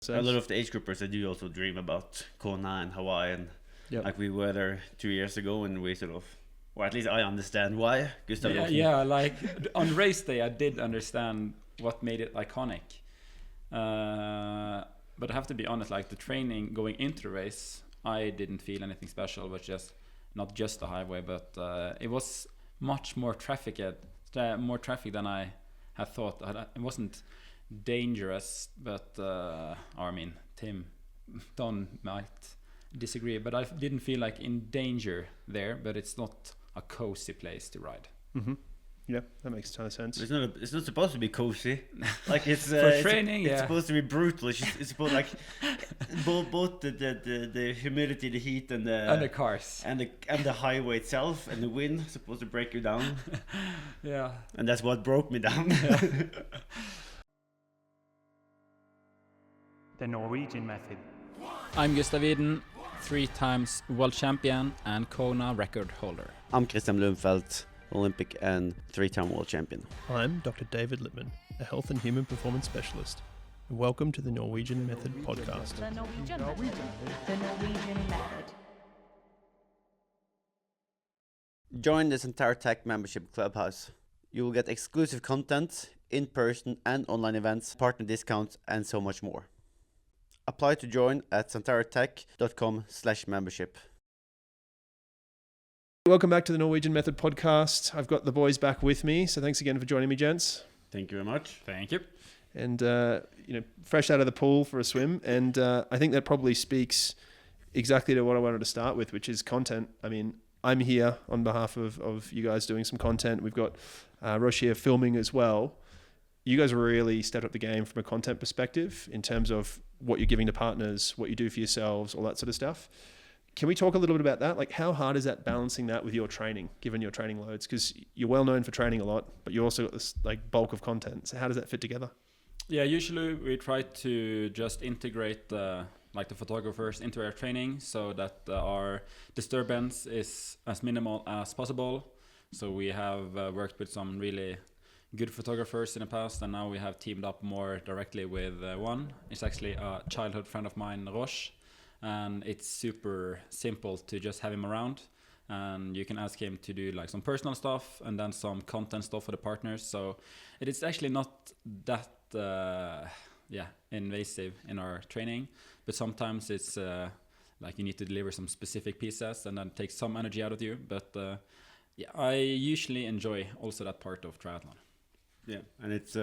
A lot of the age groupers, they do also dream about Kona and Hawaii, and Yep. like we were there 2 years ago, and we sort of, or at least I understand why. Gustav, Yeah, like on race day, I did understand what made it iconic. But I have to be honest, like the training going into the race, I didn't feel anything special. It was just not just the highway, but it was much more traffic than I had thought. It wasn't dangerous, but I mean, Don might disagree, but I didn't feel like in danger there. But it's not a cozy place to ride. Mm-hmm. Yeah, that makes a ton of sense. It's not supposed to be cozy. Like it's for training. It's supposed to be brutal. It's supposed like both the humidity, the heat, and the cars and the highway itself, and the wind supposed to break you down. Yeah, and that's what broke me down. The Norwegian method. I'm Gustav, 3 times world champion and Kona record holder. I'm Kristian Lundfeldt, Olympic and 3-time world champion. I'm Dr. David Lippman, a health and human performance specialist. And welcome to the Norwegian Method podcast. The Norwegian method. The Norwegian method. Join the Centaur Tech membership clubhouse. You will get exclusive content, in-person and online events, partner discounts, and so much more. Apply to join at centaurtech.com/membership. Welcome back to the Norwegian Method podcast. I've got the boys back with me, so thanks again for joining me, gents. Thank you very much. Thank you. And fresh out of the pool for a swim, and I think that probably speaks exactly to what I wanted to start with, which is content. I mean, I'm here on behalf of you guys doing some content. We've got Roche here filming as well. You guys really stepped up the game from a content perspective in terms of what you're giving to partners, what you do for yourselves, all that sort of stuff. Can we talk a little bit about that? Like, how hard is that balancing that with your training, given your training loads? Because you're well known for training a lot, but you also got this like bulk of content. So how does that fit together? Yeah, usually we try to just integrate the photographers into our training so that our disturbance is as minimal as possible. So we have worked with some really good photographers in the past, and now we have teamed up more directly with one. It's actually a childhood friend of mine, Roche, and it's super simple to just have him around, and you can ask him to do like some personal stuff and then some content stuff for the partners. So it is actually not that invasive in our training, but sometimes it's like you need to deliver some specific pieces and then take some energy out of you. But I usually enjoy also that part of triathlon. Yeah, and it's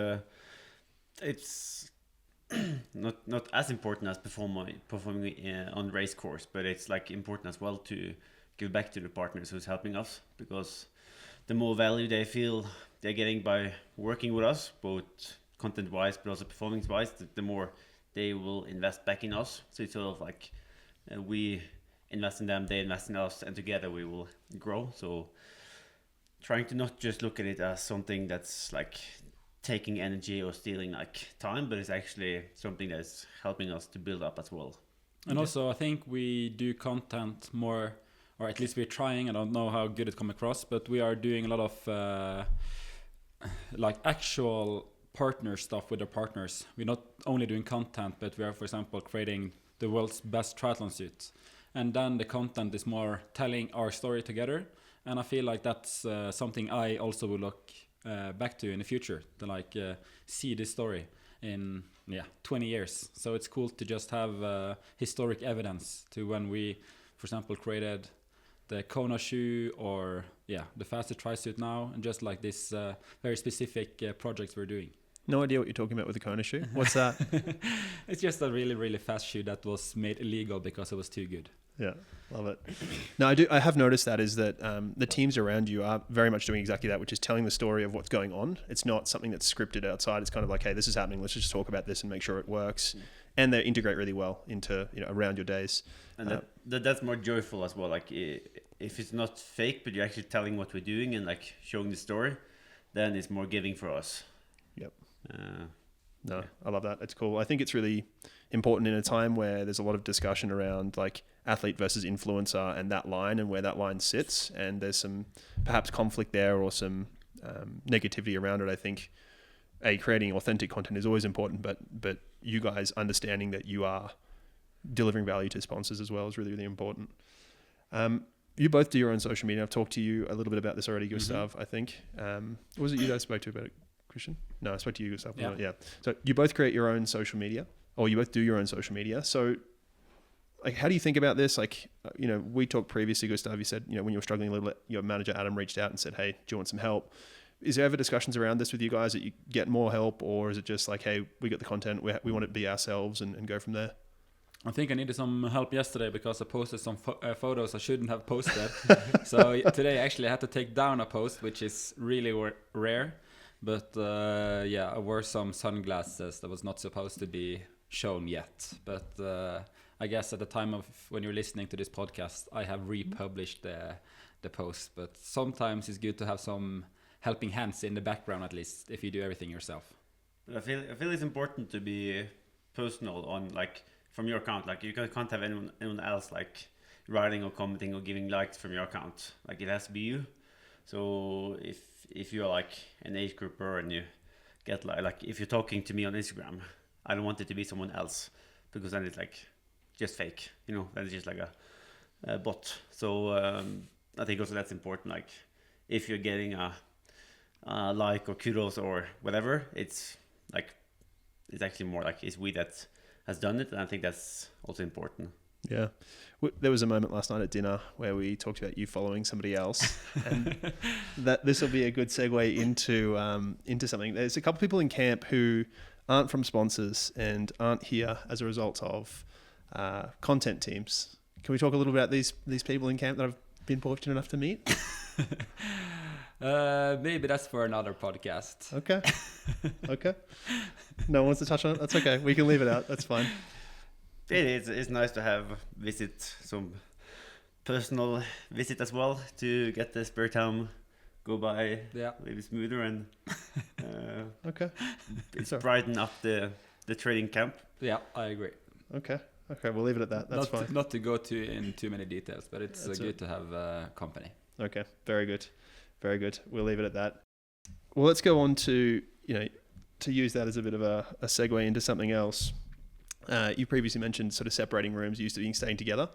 not as important as performing on race course, but it's like important as well to give back to the partners who's helping us, because the more value they feel they're getting by working with us, both content wise but also performance wise, the more they will invest back in us. So it's sort of like we invest in them, they invest in us, and together we will grow. So trying to not just look at it as something that's like taking energy or stealing like time, but it's actually something that's helping us to build up as well. And also I think we do content more, or at least we're trying. I don't know how good it come across, but we are doing a lot of like actual partner stuff with our partners. We're not only doing content, but we are, for example, creating the world's best triathlon suit, and then the content is more telling our story together. And I feel like that's something I also will look back to in the future, to see this story in 20 years. So it's cool to just have historic evidence to when we, for example, created the Kona shoe or the fastest tri suit now, and just like this very specific projects we're doing. No idea what you're talking about with the Kona shoe. What's that? It's just a really, really fast shoe that was made illegal because it was too good. Yeah, love it. No, I have noticed that is that the teams around you are very much doing exactly that, which is telling the story of what's going on. It's not something that's scripted outside. It's kind of like, hey, this is happening. Let's just talk about this and make sure it works. And they integrate really well into around your days. And that's more joyful as well. Like if it's not fake, but you're actually telling what we're doing and like showing the story, then it's more giving for us. Yep. I love that. It's cool. I think it's really important in a time where there's a lot of discussion around like athlete versus influencer and that line and where that line sits, and there's some perhaps conflict there or some negativity around it. I think creating authentic content is always important, but you guys understanding that you are delivering value to sponsors as well is really, really important. You both do your own social media. I've talked to you a little bit about this already, Gustav, I think. Was it you that I spoke to about it, Kristian? No, I spoke to you, Gustav. Yeah. So you both create your own social media, or you both do your own social media. So like, how do you think about this? Like, we talked previously, Gustav, you said, when you were struggling a little bit, your manager, Adam, reached out and said, hey, do you want some help? Is there ever discussions around this with you guys that you get more help, or is it just like, hey, we got the content, we want to be ourselves and go from there? I think I needed some help yesterday because I posted some photos I shouldn't have posted. So today actually I had to take down a post, which is really rare. But I wore some sunglasses that was not supposed to be shown yet. But I guess at the time of when you're listening to this podcast, I have republished the post. But sometimes it's good to have some helping hands in the background, at least, if you do everything yourself. I feel it's important to be personal on, like, from your account. Like, you can't have anyone else like writing or commenting or giving likes from your account. Like, it has to be you. So if you're like an age grouper and you get like if you're talking to me on Instagram, I don't want it to be someone else, because then it's like just fake, then it's just like a bot. So I think also that's important. Like, if you're getting a like or kudos or whatever, it's actually more like it's we that has done it, and I think that's also important. Yeah. There was a moment last night at dinner where we talked about you following somebody else, and that this will be a good segue into something. There's a couple people in camp who aren't from sponsors and aren't here as a result of content teams. Can we talk a little about these people in camp that I've been fortunate enough to meet? Maybe that's for another podcast. Okay. No one wants to touch on it? That's okay. We can leave it out. That's fine. It's nice to have some personal visit as well, to get the spare time go by a little smoother, and okay. It's brighten up the training camp. Yeah, I agree. Okay, we'll leave it at that. That's fine. Not to go in too many details, but it's good to have company. Okay, very good. We'll leave it at that. Well, let's go on to to use that as a bit of a segue into something else. You previously mentioned sort of separating rooms, used to being staying together.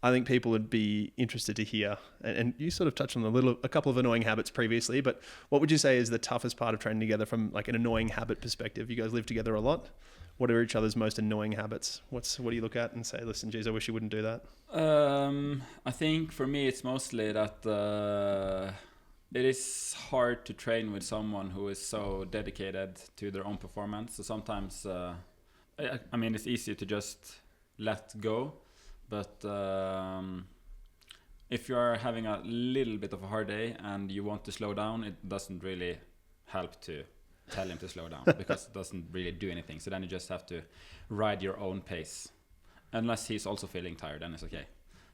I think people would be interested to hear, and you sort of touched on a couple of annoying habits previously, but what would you say is the toughest part of training together from like an annoying habit perspective? You guys live together a lot. What are each other's most annoying habits? What do you look at and say, listen, geez, I wish you wouldn't do that? I think for me, it's mostly that it is hard to train with someone who is so dedicated to their own performance. So sometimes, I mean, it's easy to just let go. But if you are having a little bit of a hard day and you want to slow down, it doesn't really help to tell him to slow down because it doesn't really do anything. So then you just have to ride your own pace. Unless he's also feeling tired, then it's okay.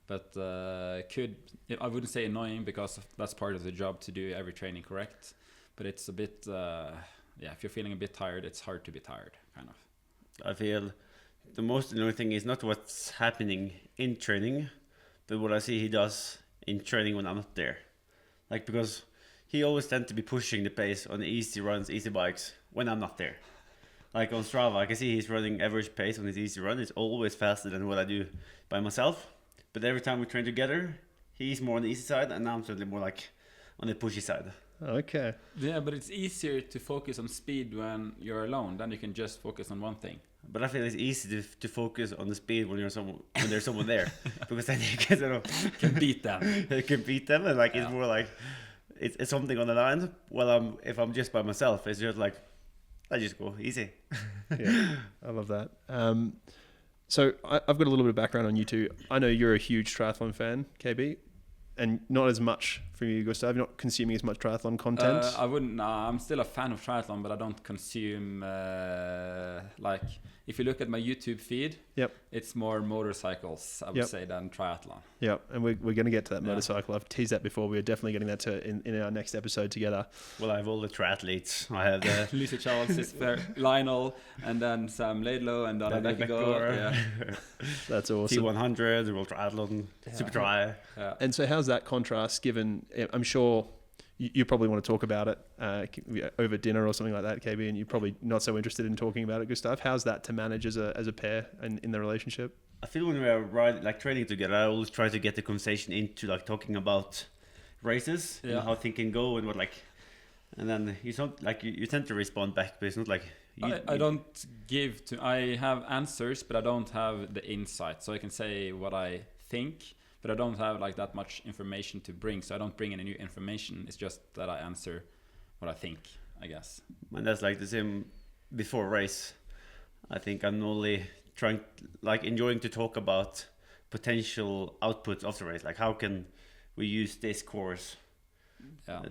But I wouldn't say annoying because that's part of the job to do every training correct. But it's a bit, if you're feeling a bit tired, it's hard to be tired, kind of. I feel the most annoying thing is not what's happening in training, but what I see he does in training when I'm not there. Like, because he always tends to be pushing the pace on easy runs, easy bikes when I'm not there. Like on Strava, I can see he's running average pace on his easy run. It's always faster than what I do by myself. But every time we train together, he's more on the easy side, and I'm certainly more like on the pushy side. Okay. Yeah, but it's easier to focus on speed when you're alone. Then you can just focus on one thing. But I feel it's easy to focus on the speed when there's someone there, because then you can can beat them. You can beat them, and it's more like it's something on the line. Well, if I'm just by myself, it's just like I just go easy. Yeah, I love that. So I've got a little bit of background on you two. I know you're a huge triathlon fan, KB, and not as much from you, Gustav. You're not consuming as much triathlon content. I wouldn't. I'm still a fan of triathlon, but I don't consume if you look at my YouTube feed. Yep. It's more motorcycles, I would say, than triathlon. Yeah, and we're going to get to that motorcycle. I've teased that before. We're definitely getting that to in our next episode together. Well, I have all the triathletes. I have the Lucy Charles, Lionel, and then Sam Laidlow, and Donna Beckegård. Yeah. That's awesome. T100, the World Triathlon, Super Tri. Yeah. And so how's that contrast given, I'm sure you probably want to talk about it over dinner or something like that, KB, and you're probably not so interested in talking about it, Gustav. How's that to manage as a pair in the relationship? I feel when we are like training together, I always try to get the conversation into like talking about races and how things can go and what like, and then you don't like you tend to respond back, but it's not like I don't give to. I have answers, but I don't have the insight. So I can say what I think, but I don't have like that much information to bring. So I don't bring any new information. It's just that I answer what I think, I guess. And that's like the same before race. I think I'm only trying, like enjoying to talk about potential outputs of the race. Like how can we use this course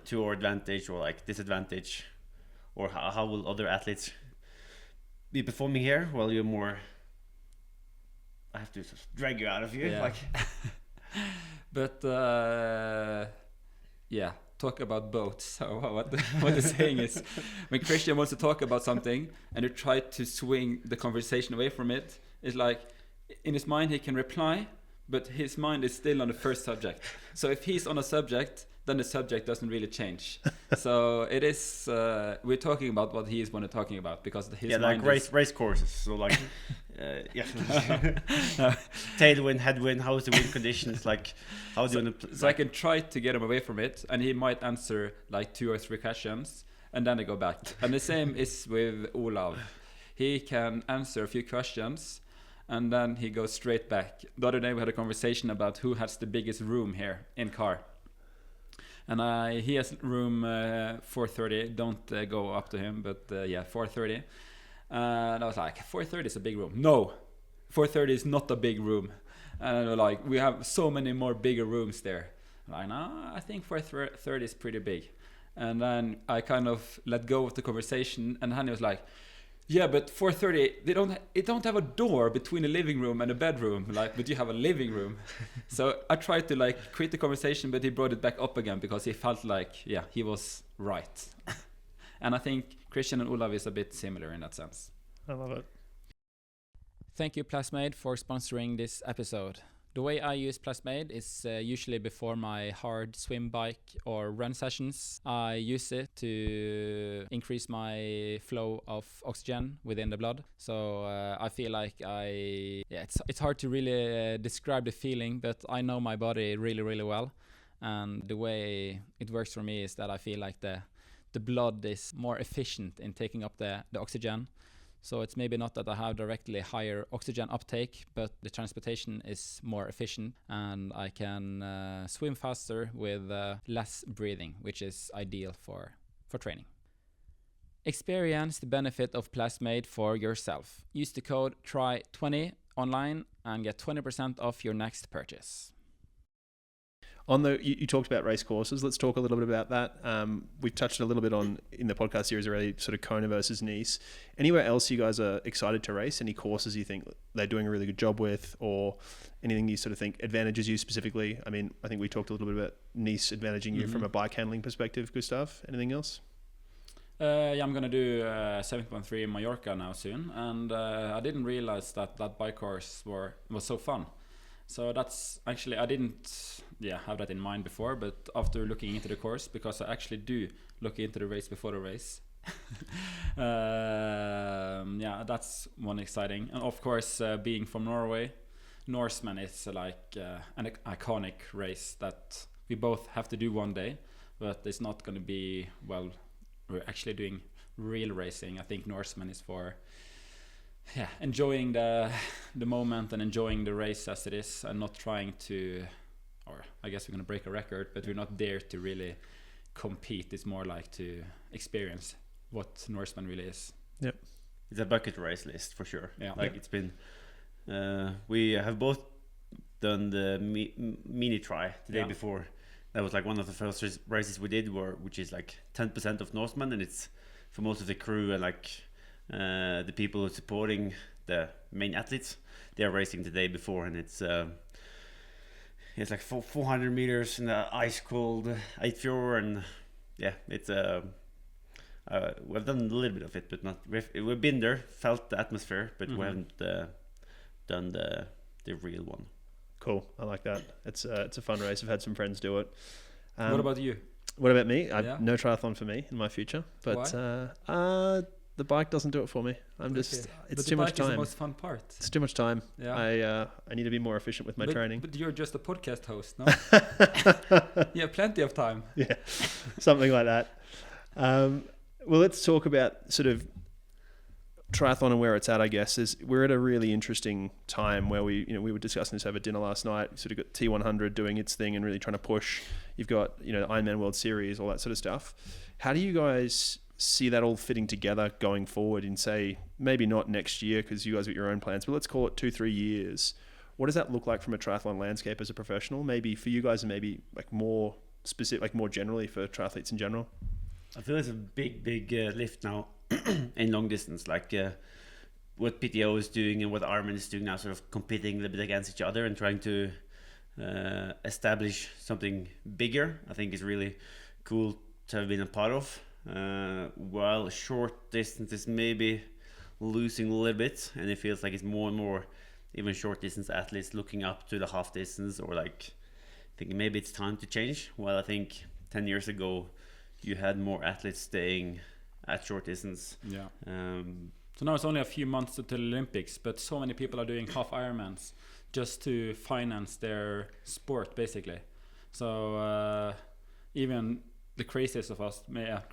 to our advantage or like disadvantage, or how will other athletes be performing here? Well, you're more, I have to drag you out of here. Like. But talk about boats. So what the saying is, when Kristian wants to talk about something and you try to swing the conversation away from it, it's like in his mind he can reply, but his mind is still on the first subject. So if he's on a subject, then the subject doesn't really change. So it is we're talking about what he is want to talking about, because his mind like race courses. So like tailwind, headwind, how is the wind conditions, like how do you so I can try to get him away from it, and he might answer like 2 or 3 questions and then I go back. And the same is with Olav. He can answer a few questions and then he goes straight back. The other day we had a conversation about who has the biggest room here in car. And he has room 430. Don't go up to him, but 430. And I was like, 430 is a big room. No, 430 is not a big room. And like, we have so many more bigger rooms there. Like, no, I think 430 is pretty big. And then I kind of let go of the conversation, and Hanny was like, yeah, but 430, it don't have a door between a living room and a bedroom, like, but you have a living room. So I tried to like quit the conversation, but he brought it back up again because he felt like, he was right. And I think Kristian and Olav is a bit similar in that sense. I love it. Thank you, Plasmade, for sponsoring this episode. The way I use Plasmade is usually before my hard swim, bike or run sessions. I use it to increase my flow of oxygen within the blood. So I feel like it's hard to really describe the feeling, but I know my body really, really well. And the way it works for me is that I feel like the blood is more efficient in taking up the oxygen. So it's maybe not that I have directly higher oxygen uptake, but the transportation is more efficient and I can swim faster with less breathing, which is ideal for training. Experience the benefit of Plasmade for yourself. Use the code TRY20 online and get 20% off your next purchase. You talked about race courses. Let's talk a little bit about that. We've touched a little bit on in the podcast series already, sort of Kona versus Nice. Anywhere else you guys are excited to race? Any courses you think they're doing a really good job with, or anything you sort of think advantages you specifically? I mean, I think we talked a little bit about Nice advantaging you from a bike handling perspective. Gustav, anything else? I'm going to do 7.3 in Mallorca now soon. And I didn't realize that bike course was so fun. So that's actually, I didn't have that in mind before, but after looking into the course, because I actually do look into the race before the race. That's one exciting. And of course, being from Norway, Norseman is like an iconic race that we both have to do one day, but it's not going to be, we're actually doing real racing. I think Norseman is for enjoying the moment and enjoying the race as it is, and not trying to, or I guess we're going to break a record, but we're not there to really compete. It's more like to experience what Norseman really is. Yep. It's a bucket race list for sure. It's been, we have both done the mini tri the day before. That was like one of the first races we did, which is like 10% of Norseman, and it's for most of the crew and like the people who are supporting the main athletes, they're racing the day before, and it's like 400 meters in the ice cold Eidfjord, and it's we've done a little bit of it, but not we've been there, felt the atmosphere, but we haven't done the real one. Cool, I like that. It's a fun race. I've had some friends do it. What about you? What about me? Yeah. No triathlon for me in my future, but the bike doesn't do it for me. It's But too the much bike is the time. most fun part. It's too much time. Yeah. I need to be more efficient with my training. But you're just a podcast host, no? You have plenty of time. Yeah, something like that. Well, let's talk about sort of triathlon and where it's at. I guess we're at a really interesting time where we were discussing this over dinner last night. Sort of got T100 doing its thing and really trying to push. You've got the Ironman World Series, all that sort of stuff. How do you guys see that all fitting together going forward in, say, maybe not next year because you guys got your own plans, but let's call it 2-3 years? What does that look like from a triathlon landscape as a professional? Maybe for you guys, and maybe like more specific, like more generally for triathletes in general. I feel it's a big lift now in long distance, like what PTO is doing and what Ironman is doing now, sort of competing a little bit against each other and trying to establish something bigger. I think is really cool to have been a part of. While short distance is maybe losing a little bit, and it feels like it's more and more even short distance athletes looking up to the half distance, or like thinking maybe it's time to change. Well, I think 10 years ago you had more athletes staying at short distance. Yeah. So now it's only a few months to the Olympics, but so many people are doing half Ironmans just to finance their sport, basically. So even the craziest of us,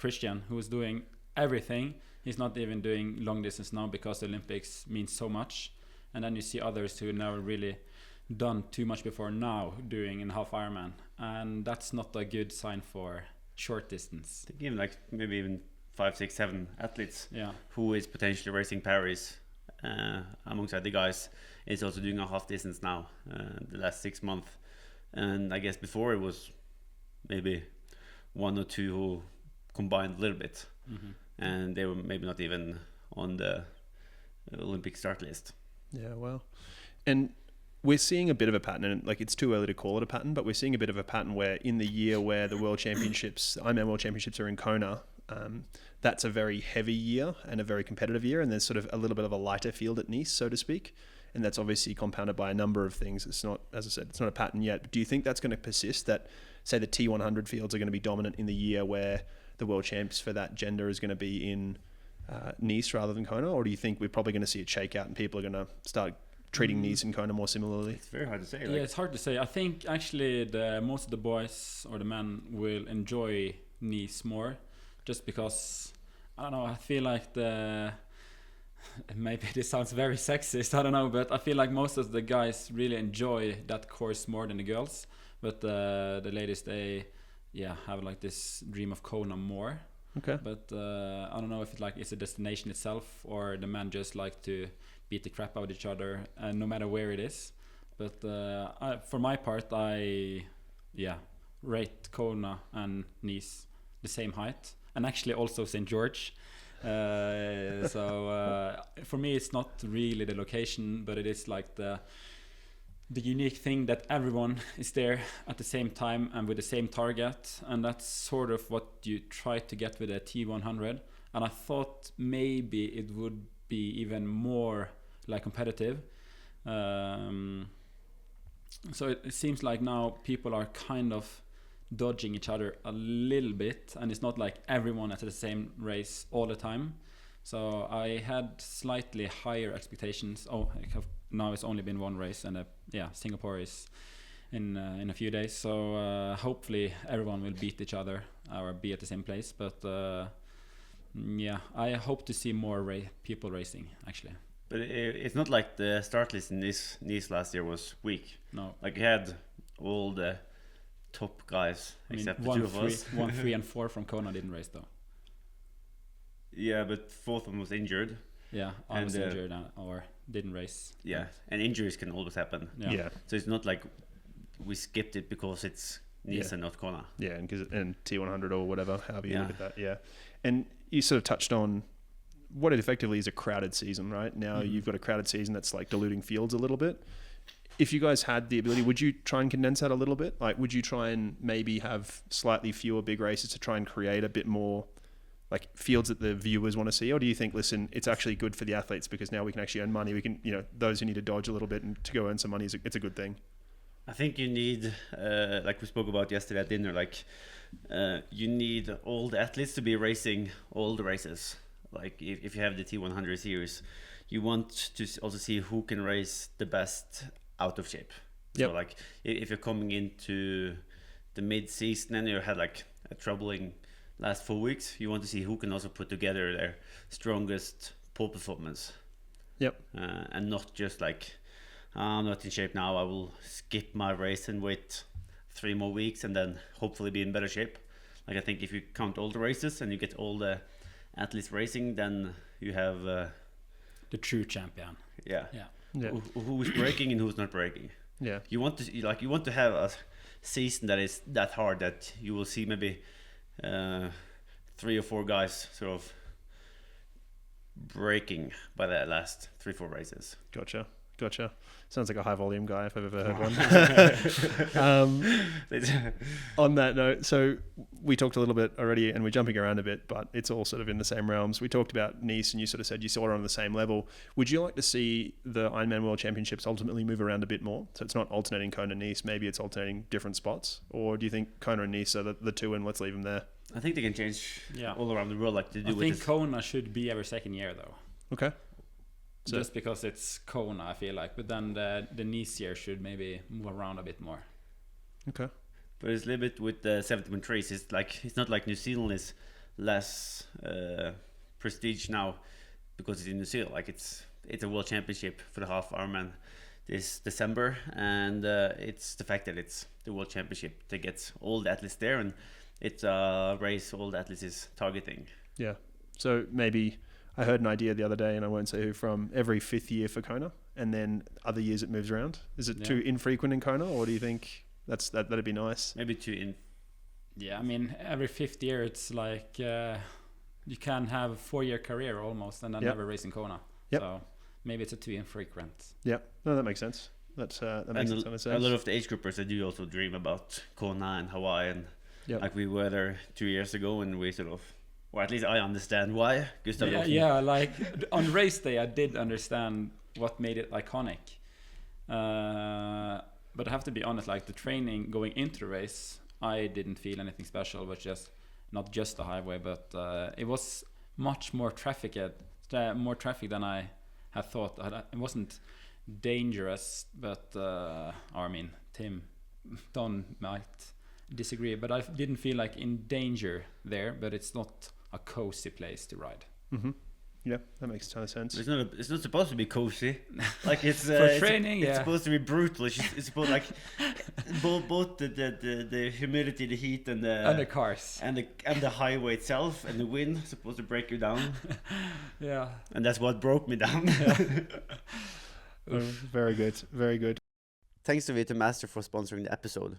Kristian, who is doing everything, he's not even doing long distance now because the Olympics means so much. And then you see others who never really done too much before now doing in half Ironman, and that's not a good sign for short distance. I think even like maybe even 5, 6, 7 athletes Yeah. who is potentially racing Paris alongside the guys is also doing a half distance now the last 6 months. And I guess before it was maybe 1 or 2 who combined a little bit, and they were maybe not even on the Olympic start list. Yeah, well, and we're seeing a bit of a pattern, and like it's too early to call it a pattern, but we're seeing a bit of a pattern where in the year where the World Championships, Ironman World Championships are in Kona, that's a very heavy year and a very competitive year, and there's sort of a little bit of a lighter field at Nice, so to speak, and that's obviously compounded by a number of things. It's not, as I said, it's not a pattern yet, but do you think that's going to persist, that say the T100 fields are going to be dominant in the year where the World Champs for that gender is going to be in Nice rather than Kona, or do you think we're probably going to see it shake out and people are going to start treating Nice and Kona more similarly? It's very hard to say. Yeah, it's hard to say. I think actually most of the boys or the men will enjoy Nice more, just because I don't know. I feel like maybe this sounds very sexist. I don't know, but I feel like most of the guys really enjoy that course more than the girls. But the ladies, they have like this dream of Kona more. Okay. But I don't know if it's a destination itself, or the men just like to beat the crap out of each other, no matter where it is. But for my part, I rate Kona and Nice the same height, and actually also St. George. So for me, it's not really the location, but it is like the unique thing that everyone is there at the same time and with the same target, and that's sort of what you try to get with a T100. And I thought maybe it would be even more like competitive. So it seems like now people are kind of dodging each other a little bit, and it's not like everyone at the same race all the time. So I had slightly higher expectations. Now it's only been one race, and Singapore is in a few days. So hopefully everyone will beat each other or be at the same place. But I hope to see more people racing actually. But it's not like the start list in Nice last year was weak. No, like you had all the top guys except the two of us. 1, 3, and 4 from Kona didn't race though. Yeah, but 4th one was injured. Yeah, I was injured or didn't race. Yeah, and injuries can always happen. Yeah. So it's not like we skipped it because it's Nice and not Kona. Yeah, and T100 or whatever, however you look at that. Yeah, and you sort of touched on what it effectively is a crowded season, right? Now you've got a crowded season that's like diluting fields a little bit. If you guys had the ability, would you try and condense that a little bit? Like, would you try and maybe have slightly fewer big races to try and create a bit more like fields that the viewers want to see? Or do you think, listen, it's actually good for the athletes because now we can actually earn money. We can, those who need to dodge a little bit and to go earn some money, it's a good thing. I think you need, like we spoke about yesterday at dinner, like you need all the athletes to be racing all the races. Like if you have the T100 series, you want to also see who can race the best out of shape. Yep. So like if you're coming into the mid-season and you had like a troubling last 4 weeks, you want to see who can also put together their strongest pole performance. Yep. And not just like, I'm not in shape now, I will skip my race and wait 3 more weeks and then hopefully be in better shape. Like I think if you count all the races and you get all the athletes racing, then you have The true champion. yeah, Yeah. who's breaking and who's not breaking. Yeah. You want to have a season that is that hard that you will see maybe 3 or 4 guys sort of breaking by the last 3-4 races. Gotcha. Sounds like a high volume guy if I've ever heard one. On that note, so we talked a little bit already and we're jumping around a bit, but it's all sort of in the same realms. We talked about Nice and you sort of said you saw it on the same level. Would you like to see the Ironman World Championships ultimately move around a bit more? So it's not alternating Kona and Nice, maybe it's alternating different spots? Or do you think Kona and Nice are the two and let's leave them there? I think they can change Yeah. all around the world like they do I with think this. Kona should be every second year though. Okay. So- Just because it's Kona, I feel like. But then the Nice year should maybe move around a bit more. Okay. But it's a little bit with the 70.3s. It's not like New Zealand is less prestige now because it's in New Zealand. Like it's a world championship for the half Ironman this December, and it's the fact that it's the world championship that gets all the athletes there, and it's a race all the athletes is targeting. Yeah. So maybe I heard an idea the other day, and I won't say who from, every 5th year for Kona, and then other years it moves around. Is it too infrequent in Kona, or do you think that'd be nice? Maybe 2 in. Yeah, I mean, every 5th year it's like you can have a 4-year career almost and then never race in Kona. Yep. So maybe it's a too infrequent. Yeah. No, that makes sense. That makes a ton of sense. A lot of the age groupers, they do also dream about Kona and Hawaii, and like we were there 2 years ago, and we sort of, or at least I understand why. Gustav, yeah, like on race day I did understand what made it iconic. But I have to be honest, like the training going into the race, I didn't feel anything special, but just not just the highway, but it was much more traffic than I had thought. It wasn't dangerous, but I mean, Tim Don might disagree, but I didn't feel like in danger there, but it's not a cozy place to ride. Mm-hmm. Yeah, that makes a ton of sense. It's not supposed to be cozy. Like it's for training. It's supposed to be brutal. It's supposed like both the humidity, the heat, and the cars and the highway itself and the wind supposed to break you down. Yeah, and that's what broke me down. Very good, very good. Thanks to VTMaster for sponsoring the episode.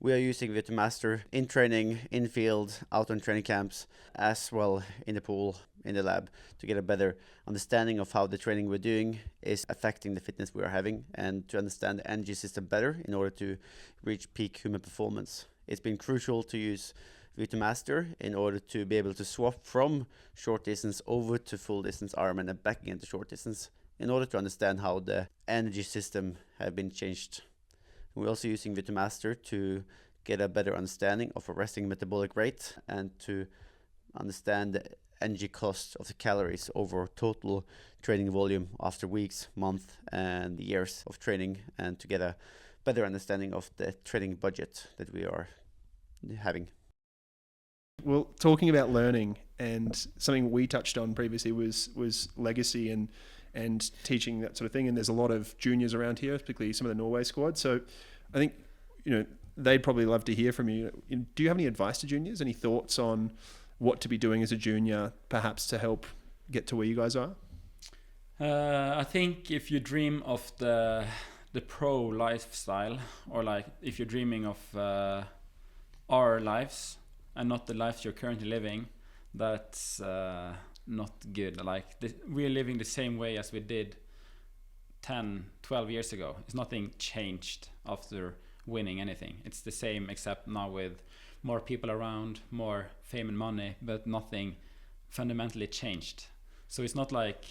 We are using VTMaster in training, in field, out on training camps, as well in the pool, in the lab, to get a better understanding of how the training we're doing is affecting the fitness we are having, and to understand the energy system better in order to reach peak human performance. It's been crucial to use VTMaster in order to be able to swap from short distance over to full distance Ironman and back into short distance, in order to understand how the energy system have been changed. We're also using VTMaster to get a better understanding of a resting metabolic rate and to understand the energy cost of the calories over total training volume after weeks, months, and years of training, and to get a better understanding of the training budget that we are having. Well, talking about learning, and something we touched on previously was legacy and teaching, that sort of thing. And there's a lot of juniors around here, particularly some of the Norway squad. So I think, they'd probably love to hear from you. Do you have any advice to juniors? Any thoughts on what to be doing as a junior, perhaps to help get to where you guys are? I think if you dream of the pro lifestyle, or like if you're dreaming of our lives and not the lives you're currently living, that's not good. Like we're living the same way as we did 10, 12 years ago. It's nothing changed after winning anything. It's the same, except now with more people around, more fame and money, but nothing fundamentally changed. So it's not like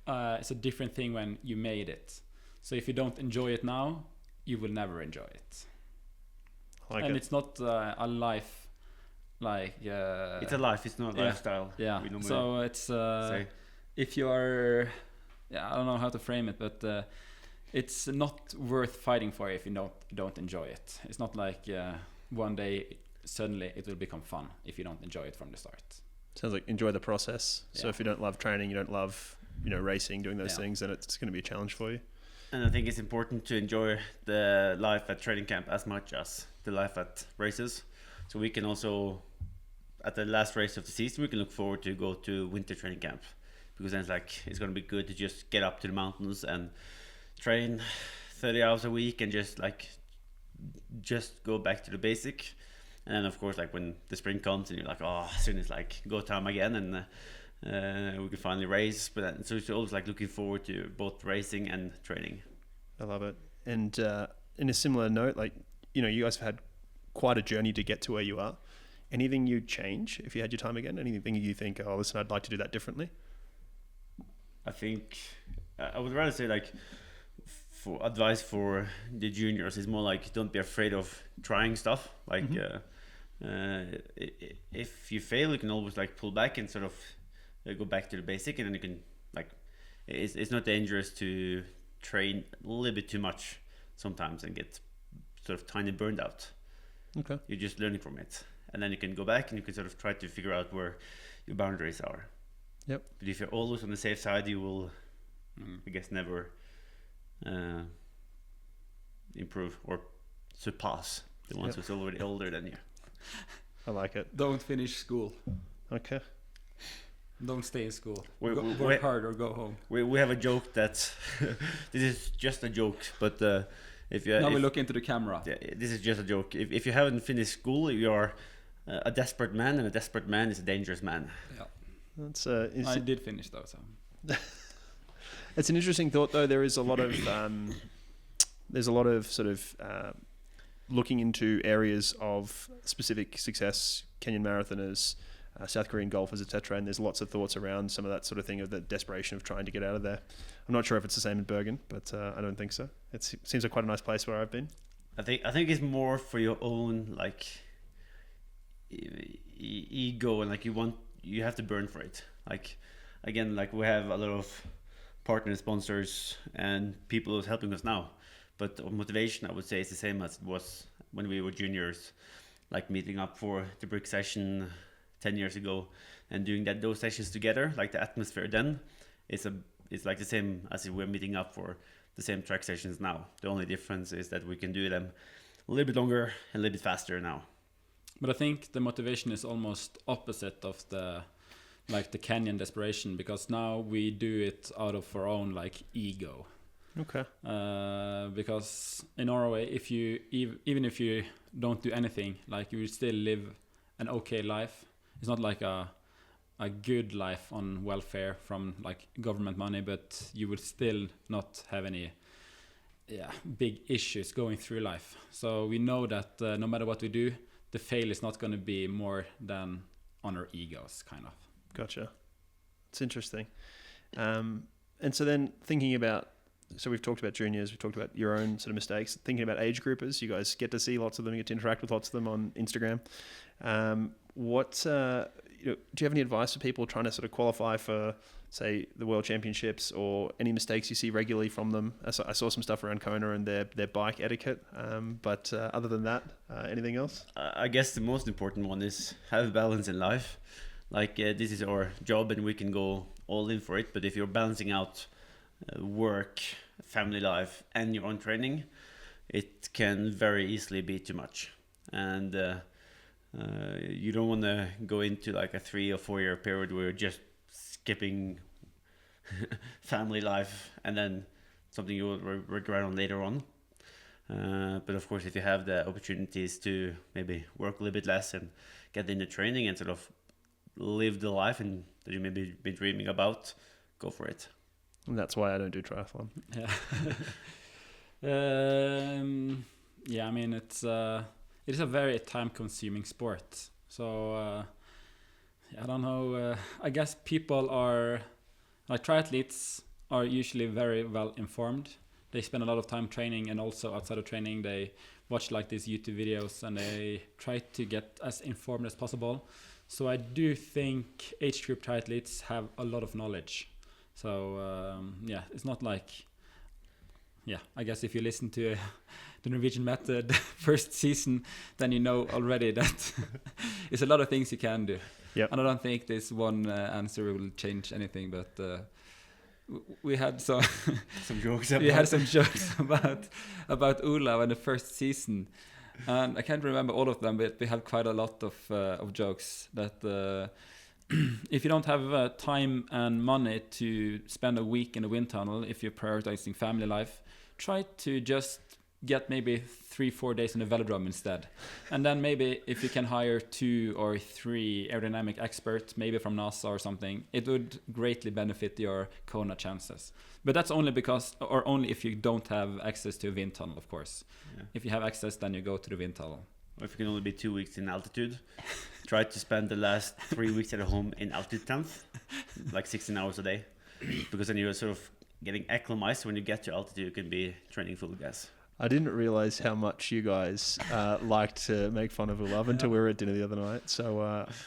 it's a different thing when you made it. So if you don't enjoy it now, you will never enjoy it. And it's not a life like it's a life, it's not a lifestyle. Yeah. We normally So it's say. if you are, I don't know how to frame it, but it's not worth fighting for if you don't enjoy it. It's not like one day suddenly it will become fun if you don't enjoy it from the start. Sounds like enjoy the process. So Yeah. if you don't love training, you don't love, racing, doing those things, then it's going to be a challenge for you. And I think it's important to enjoy the life at training camp as much as the life at races. So we can also, at the last race of the season, we can look forward to go to winter training camp, because then it's going to be good to just get up to the mountains and train 30 hours a week and just go back to the basic. And then of course, like when the spring comes and you're like, oh, soon it's like go time again, and we can finally race. But so it's always like looking forward to both racing and training. I love it. And in a similar note, like, you guys have had quite a journey to get to where you are. Anything you'd change if you had your time again? Anything you think, oh, listen, I'd like to do that differently? I think I would rather say, like, for advice for the juniors is more like, don't be afraid of trying stuff. Like, if you fail, you can always like pull back and sort of go back to the basic, and then you can like, it's not dangerous to train a little bit too much sometimes and get sort of tiny burned out. Okay. You're just learning from it, and then you can go back and you can sort of try to figure out where your boundaries are. Yep. But if you're always on the safe side, you will, I guess, never improve or surpass the ones who's already older than you. I like it. Don't finish school. Okay. Don't stay in school. Work hard or go home. We have a joke that this is just a joke, but if you Now we look into the camera. Yeah, this is just a joke. If you haven't finished school, you are a desperate man, and a desperate man is a dangerous man. Yeah. That's I did finish though, so. It's an interesting thought, though. There is a lot of sort of looking into areas of specific success, Kenyan marathoners, South Korean golfers, etc. And there's lots of thoughts around some of that sort of thing, of the desperation of trying to get out of there. I'm not sure if it's the same in Bergen, but I don't think so. It seems like quite a nice place where I've been. I think it's more for your own like ego, and like you have to burn for it. Like, again, like we have a lot of partner sponsors and people who's helping us now, but motivation, I would say, is the same as it was when we were juniors, like meeting up for the brick session 10 years ago and doing those sessions together. Like the atmosphere then it's like the same as if we're meeting up for the same track sessions now. The only difference is that we can do them a little bit longer and a little bit faster now. But I think the motivation is almost opposite of the Kenyan desperation, because now we do it out of our own like ego. Okay. Because in Norway, if you even if you don't do anything, like you will still live an okay life. It's not like a good life on welfare from like government money, but you will still not have any big issues going through life. So we know that no matter what we do, the fail is not going to be more than on our egos, kind of. Gotcha. It's interesting. And so then thinking about, so we've talked about juniors, we've talked about your own sort of mistakes, thinking about age groupers, you guys get to see lots of them, get to interact with lots of them on Instagram. Do you have any advice for people trying to sort of qualify for, say, the World Championships, or any mistakes you see regularly from them? I saw some stuff around Kona and their bike etiquette, but other than that, anything else? I guess the most important one is have balance in life. Like this is our job and we can go all in for it, but if you're balancing out work, family life and your own training, it can very easily be too much. And you don't want to go into like a 3 or 4 year period where you're just skipping family life and then something you will regret on later on. But of course, if you have the opportunities to maybe work a little bit less and get into training and sort of live the life and that you maybe been dreaming about, go for it. And that's why I don't do triathlon. Yeah. I mean, it is a very time-consuming sport. So I don't know. I guess people are like triathletes are usually very well informed. they spend a lot of time training, and also outside of training they watch like these YouTube videos and they try to get as informed as possible. So I do think age group triathletes have a lot of knowledge. So it's not like, I guess if you listen to the Norwegian Method first season, then you know already that it's a lot of things you can do. Yep. And I don't think this one answer will change anything, but we had some jokes. We had some jokes about Olav in the first season, and I can't remember all of them, but we had quite a lot of jokes that if you don't have time and money to spend a week in a wind tunnel, if you're prioritizing family life, try to just get maybe 3-4 days in a velodrome instead. And then maybe if you can hire 2 or 3 aerodynamic experts, maybe from NASA or something, it would greatly benefit your Kona chances. But that's only if you don't have access to a wind tunnel, of course. Yeah. If you have access, then you go to the wind tunnel. Or if you can only be 2 weeks in altitude, try to spend the last 3 weeks at home in altitude tents, like 16 hours a day. Because then you're sort of getting acclimatized. When you get to altitude, you can be training full gas. I didn't realize how much you guys liked to make fun of Olav until we were at dinner the other night. So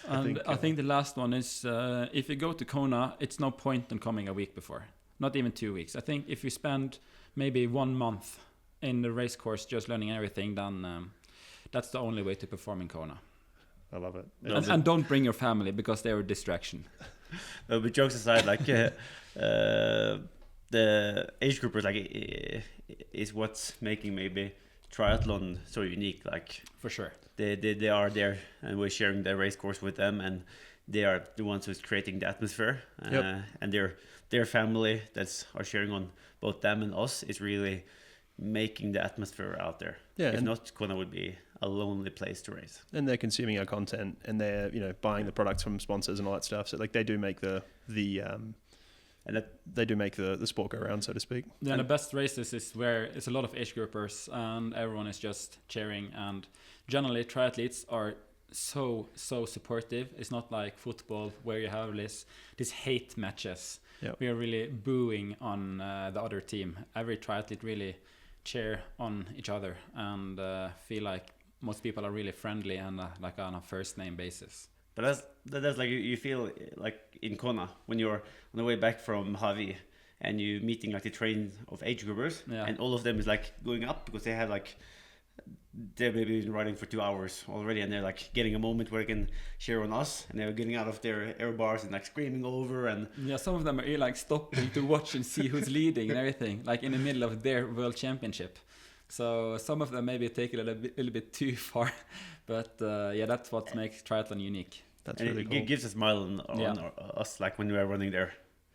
I think the last one is if you go to Kona, it's no point in coming a week before, not even 2 weeks. I think if you spend maybe 1 month in the race course just learning everything, then that's the only way to perform in Kona. I love it. And don't bring your family because they're a distraction. But jokes aside, like the age groupers is what's making maybe triathlon so unique. Like for sure, they are there, and we're sharing the race course with them, and they are the ones who's creating the atmosphere. And their family are sharing on both them and us is really making the atmosphere out there. Yeah, if not, Kona would be a lonely place to race. And they're consuming our content, and they're buying the products from sponsors and all that stuff. So like they do make the sport go around, so to speak. Yeah, and the best races is where it's a lot of age groupers and everyone is just cheering. And generally, triathletes are so supportive. It's not like football where you have these hate matches. Yep. We are really booing on the other team. Every triathlete really cheer on each other and feel like most people are really friendly and like on a first name basis. But that's like you feel like in Kona when you're on the way back from Havi and you meeting like the train of age groupers, and all of them is like going up because they have like they've maybe been riding for 2 hours already, and they're like getting a moment where they can share on us, and they're getting out of their air bars and like screaming over. And some of them are like stopping to watch and see who's leading and everything, like in the middle of their world championship. So some of them maybe take it a little bit too far, but that's what makes triathlon unique. That's really cool. It gives a smile on us, like when we are running there.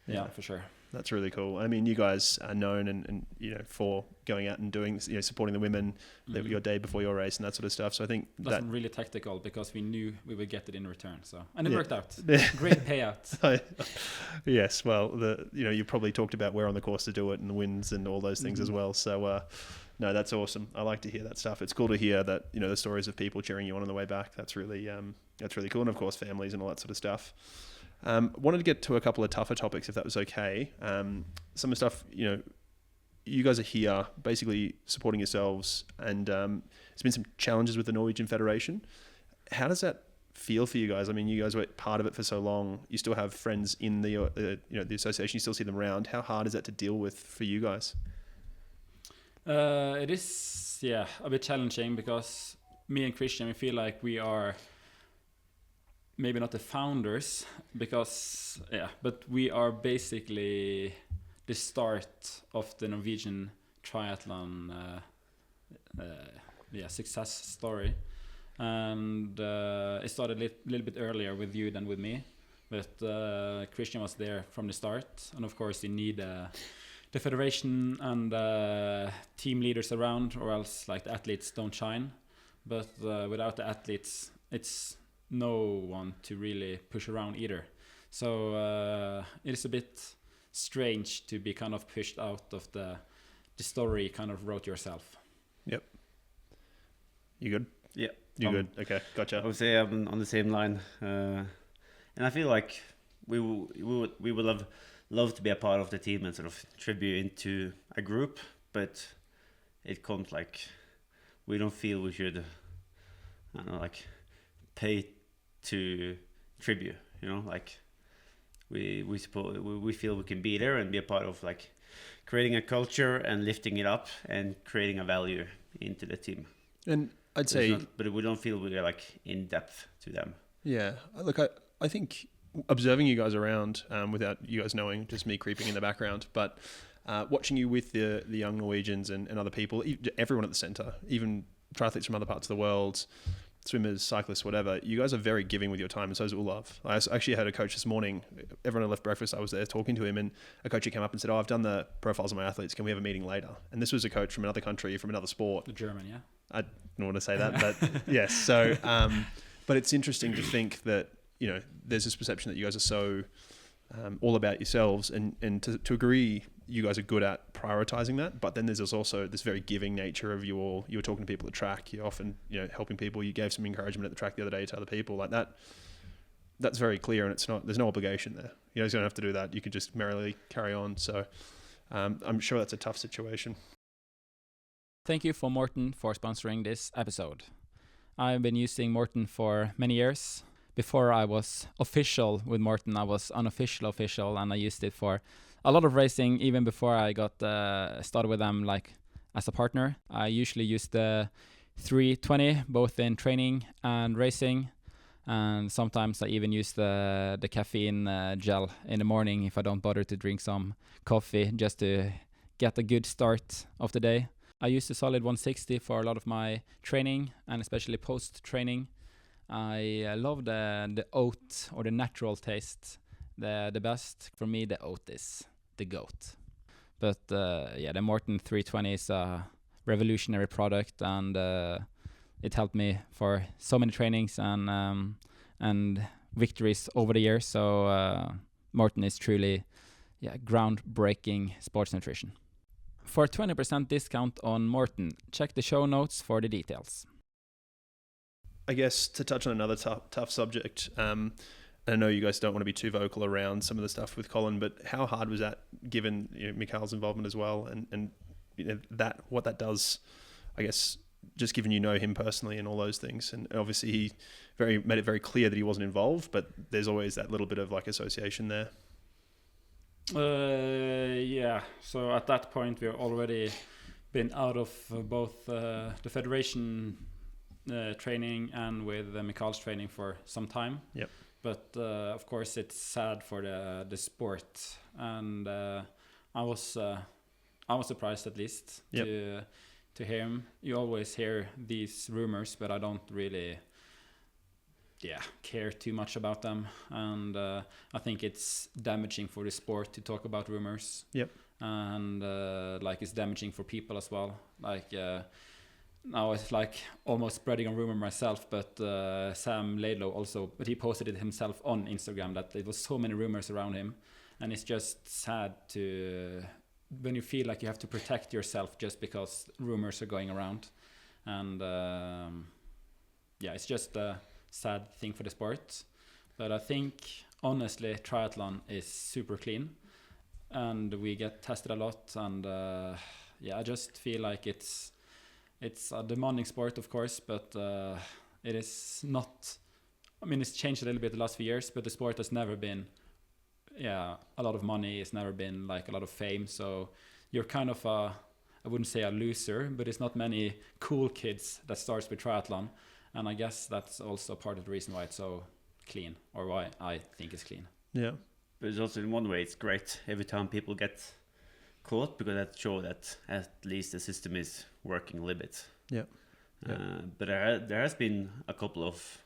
Yeah, for sure. That's really cool. I mean, you guys are known and for going out and doing, supporting the women your day before your race and that sort of stuff. So I think that's really tactical because we knew we would get it in return. So and it worked out. Great payout. Yes. Well, you probably talked about where on the course to do it and the wins and all those things as well. So no, that's awesome. I like to hear that stuff. It's cool to hear that the stories of people cheering you on the way back. That's really cool. And of course, families and all that sort of stuff. Wanted to get to a couple of tougher topics, if that was okay. Some of the stuff, you guys are here basically supporting yourselves, and there's been some challenges with the Norwegian Federation. How does that feel for you guys? I mean, you guys were part of it for so long. You still have friends in the association. You still see them around. How hard is that to deal with for you guys? It is, a bit challenging because me and Kristian, we feel like we are maybe not the founders but we are basically the start of the Norwegian triathlon success story. And it started a little bit earlier with you than with me, but Kristian was there from the start. And of course you need the federation and team leaders around, or else like the athletes don't shine. But without the athletes, it's no one to really push around either. So it is a bit strange to be kind of pushed out of the story you kind of wrote yourself. Yep. You good? Yeah. You good? Okay, gotcha. I would say I'm on the same line. And I feel like we would love to be a part of the team and sort of tribute into a group. but it comes like we don't feel we should, I don't know, like pay to tribute, you know, like we feel we can be there and be a part of like creating a culture and lifting it up and creating a value into the team. And I'd say, but we don't feel we're like in depth to them. Yeah, look, I think observing you guys around, without you guys knowing, just me creeping in the background, but watching you with the young Norwegians and other people, everyone at the centre, even triathletes from other parts of the world, swimmers, cyclists, whatever, you guys are very giving with your time, and so is Olav. I actually had a coach this morning, everyone had left breakfast, I was there talking to him, and a coach came up and said, I've done the profiles of my athletes, can we have a meeting later? And this was a coach from another country, from another sport. The German, yeah. I don't want to say that, but yes. So, but it's interesting to think that, you know, there's this perception that you guys are so all about yourselves, and to agree, you guys are good at prioritizing that. But then there's also this very giving nature of you all. You were talking to people at the track. You're often, you know, helping people. You gave some encouragement at the track the other day to other people like that. That's very clear, and it's not. There's no obligation there. You guys don't have to do that. You can just merrily carry on. So, I'm sure that's a tough situation. Thank you for Morten for sponsoring this episode. I've been using Morten for many years. Before I was official with Morten, I was unofficial, and I used it for a lot of racing, even before I got started with them, like as a partner. I usually use the 320, both in training and racing, and sometimes I even use the caffeine gel in the morning if I don't bother to drink some coffee, just to get a good start of the day. I use the solid 160 for a lot of my training, and especially post-training. I love the oat, or the natural taste, the best. For me, the oat is the goat. But yeah, the Morten 320 is a revolutionary product, and it helped me for so many trainings and victories over the years. So Morten is truly, groundbreaking sports nutrition. For 20% discount on Morten, check the show notes for the details. I guess to touch on another tough subject, I know you guys don't want to be too vocal around some of the stuff with Colin, but how hard was that, given, you know, Mikal's involvement as well, and you know, what that does, I guess, just given you know him personally and all those things, and obviously he made it very clear that he wasn't involved, but there's always that little bit of like association there. Yeah, so at that point we've already been out of both the Federation training and with Mikal's training for some time. Yep. But of course it's sad for the sport, and I was surprised, at least, to hear him. You always hear these rumors, but I don't really care too much about them, and I think it's damaging for the sport to talk about rumors. Yep. And like it's damaging for people as well. Like now it's like almost spreading a rumor myself, but Sam Laidlow also, but he posted it himself on Instagram that there was so many rumors around him, and it's just sad to when you feel like you have to protect yourself just because rumors are going around, and it's just a sad thing for the sport. But I think honestly triathlon is super clean, and we get tested a lot, and I just feel like it's a demanding sport, of course, but it is not. I mean, it's changed a little bit the last few years, but the sport has never been, a lot of money. It's never been like a lot of fame. So you're kind of I wouldn't say a loser, but it's not many cool kids that starts with triathlon, and I guess that's also part of the reason why it's so clean, or why I think it's clean. Yeah, but it's also in one way it's great every time people get caught, because that shows that at least the system is working a little bit. Yeah. But there has been a couple of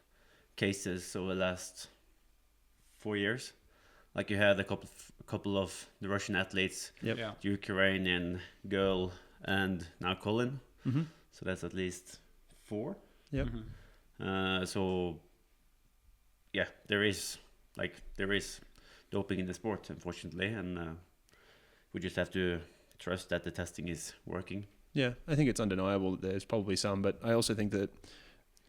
cases over the last 4 years. Like you had a couple of the Russian athletes, the Ukrainian girl, and now Colin. Mm-hmm. So that's at least 4. Yep. Mm-hmm. So yeah, there is doping in the sport, unfortunately, and we just have to trust that the testing is working. Yeah, I think it's undeniable that there's probably some, but I also think that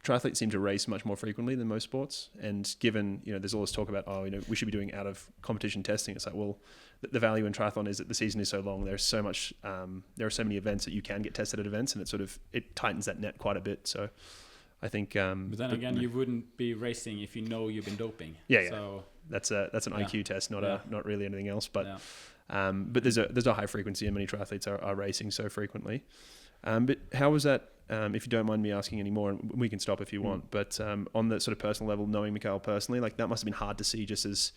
triathletes seem to race much more frequently than most sports. And given, there's all this talk about, we should be doing out of competition testing. It's like, well, the value in triathlon is that the season is so long. There's so much, there are so many events that you can get tested at events, and it tightens that net quite a bit. So I think, but then again, you wouldn't be racing if you know you've been doping. Yeah. So that's an IQ test, not really anything else. But, yeah. But there's a high frequency, and many triathletes are racing so frequently. But how was that, if you don't mind me asking any more, and we can stop if you want, but on the sort of personal level, knowing Mikal personally, like that must have been hard to see, just as,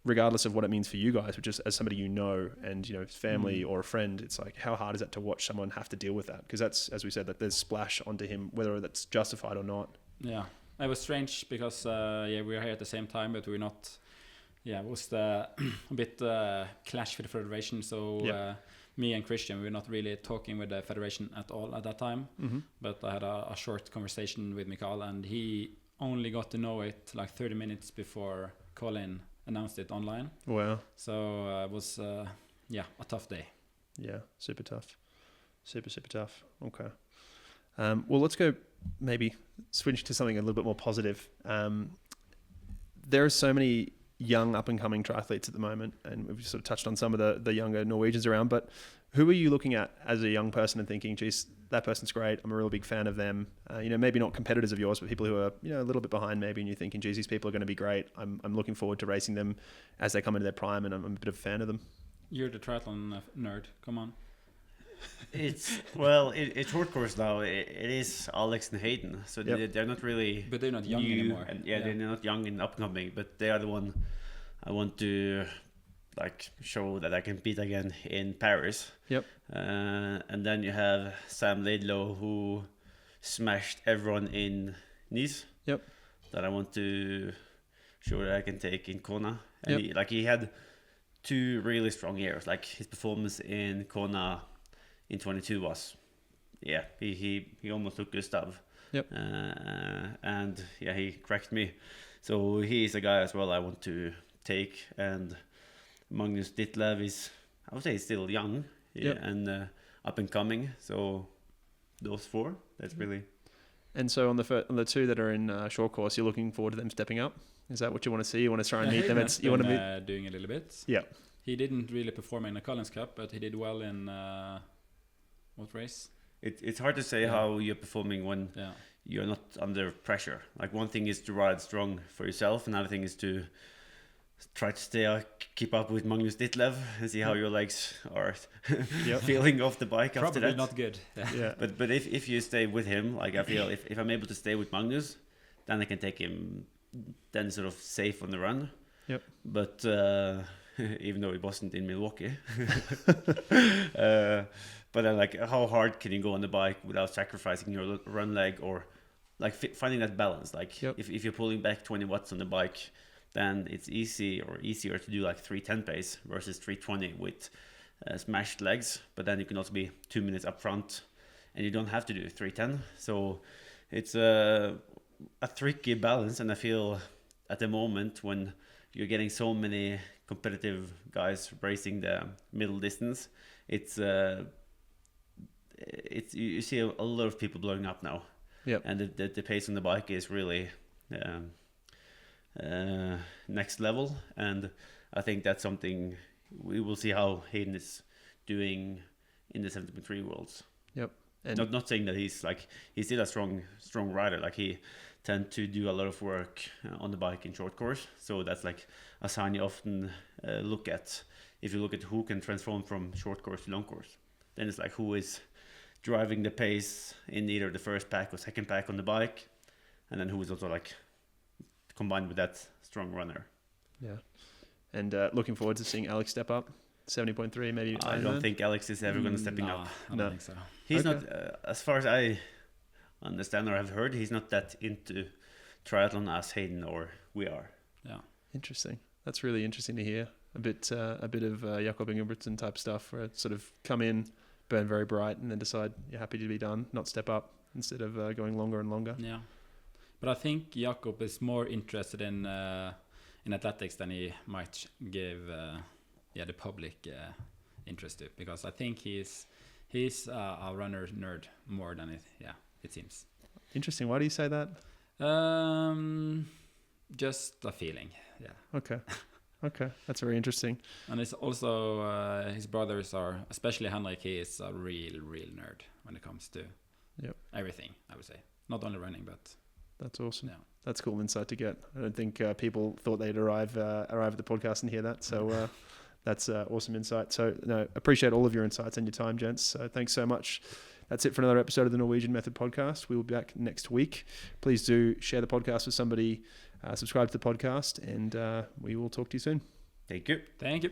regardless of what it means for you guys, but just as somebody and family or a friend, it's like, how hard is that to watch someone have to deal with that? Because that's, as we said, that there's splash onto him, whether that's justified or not. Yeah, it was strange because we were here at the same time, but we're not. Yeah, it was a bit clash with the federation. So me and Kristian, we were not really talking with the federation at all at that time. Mm-hmm. But I had a short conversation with Mikal, and he only got to know it like 30 minutes before Colin announced it online. Wow. So it was a tough day. Yeah, super tough. Super tough. Okay. Well, let's go maybe switch to something a little bit more positive. There are so many young up-and-coming triathletes at the moment, and we've sort of touched on some of the younger Norwegians around, but who are you looking at as a young person and thinking, geez, that person's great, I'm a really big fan of them, maybe not competitors of yours, but people who are a little bit behind maybe, and you're thinking, geez, these people are going to be great, I'm looking forward to racing them as they come into their prime, and I'm a bit of a fan of them. You're the triathlon nerd, come on. It's short course now. It is Alex and Hayden, so they're not really. But they're not young new, anymore. And they're not young and upcoming, but they are the one I want to show that I can beat again in Paris. Yep. And then you have Sam Laidlaw, who smashed everyone in Nice. Yep. That I want to show that I can take in Kona. And he had 2 really strong years. Like his performance in Kona in 22 was, he almost took Gustav. Yep. And he cracked me. So he's a guy as well I want to take. And Magnus Ditlev is, I would say, still young and up and coming. So those 4, that's really. And so on the 2 that are in short course, you're looking forward to them stepping up? Is that what you want to see? You want to try and meet them? You want to be doing a little bit. Yeah. He didn't really perform in the Collins Cup, but he did well in what race? It's hard to say how you're performing when you're not under pressure. Like one thing is to ride strong for yourself, another thing is to try to keep up with Magnus Ditlev and see how your legs are feeling off the bike after that. Probably not good. Yeah. But if you stay with him, like I feel if I'm able to stay with Magnus, then I can take him then sort of safe on the run. Yep. But even though it wasn't in Milwaukee. But then, how hard can you go on the bike without sacrificing your run leg, or finding that balance? If you're pulling back 20 watts on the bike, then it's easier to do 310 pace versus 320 with smashed legs. But then you can also be 2 minutes up front, and you don't have to do 310. So it's a tricky balance, and I feel at the moment when you're getting so many competitive guys racing the middle distance, you see a lot of people blowing up now. Yep. And the pace on the bike is really next level, and I think that's something we will see how Hayden is doing in the 70.3 Worlds. Yep. And not saying that he's still a strong rider. He tend to do a lot of work on the bike in short course, so that's a sign you often look at. If you look at who can transform from short course to long course, then it's who is driving the pace in either the first pack or second pack on the bike, and then who is also combined with that strong runner. Yeah. And looking forward to seeing Alex step up. 70.3 maybe. I don't think Alex is ever going to stepping up. I don't think so. He's not, as far as I understand or have heard, he's not that into triathlon as Hayden or we are. Yeah. Interesting. That's really interesting to hear. A bit of Jakob Ingebrigtsen type stuff, where it sort of come in, burn very bright, and then decide you're happy to be done, not step up instead of going longer and longer. Yeah. But I think Jakob is more interested in athletics than he might give the public interest to, because I think he's a runner nerd more than it seems. Interesting. Why do you say that? Just a feeling. Yeah. Okay. Okay. That's very interesting. And it's also his brothers are, especially Henrik, he is a real nerd when it comes to everything, I would say. Not only running, but... That's awesome. Yeah. That's cool insight to get. I don't think people thought they'd arrive at the podcast and hear that. So that's awesome insight. So no, appreciate all of your insights and your time, gents. So thanks so much. That's it for another episode of the Norwegian Method podcast. We will be back next week. Please do share the podcast with somebody, subscribe to the podcast, and we will talk to you soon. Thank you. Thank you.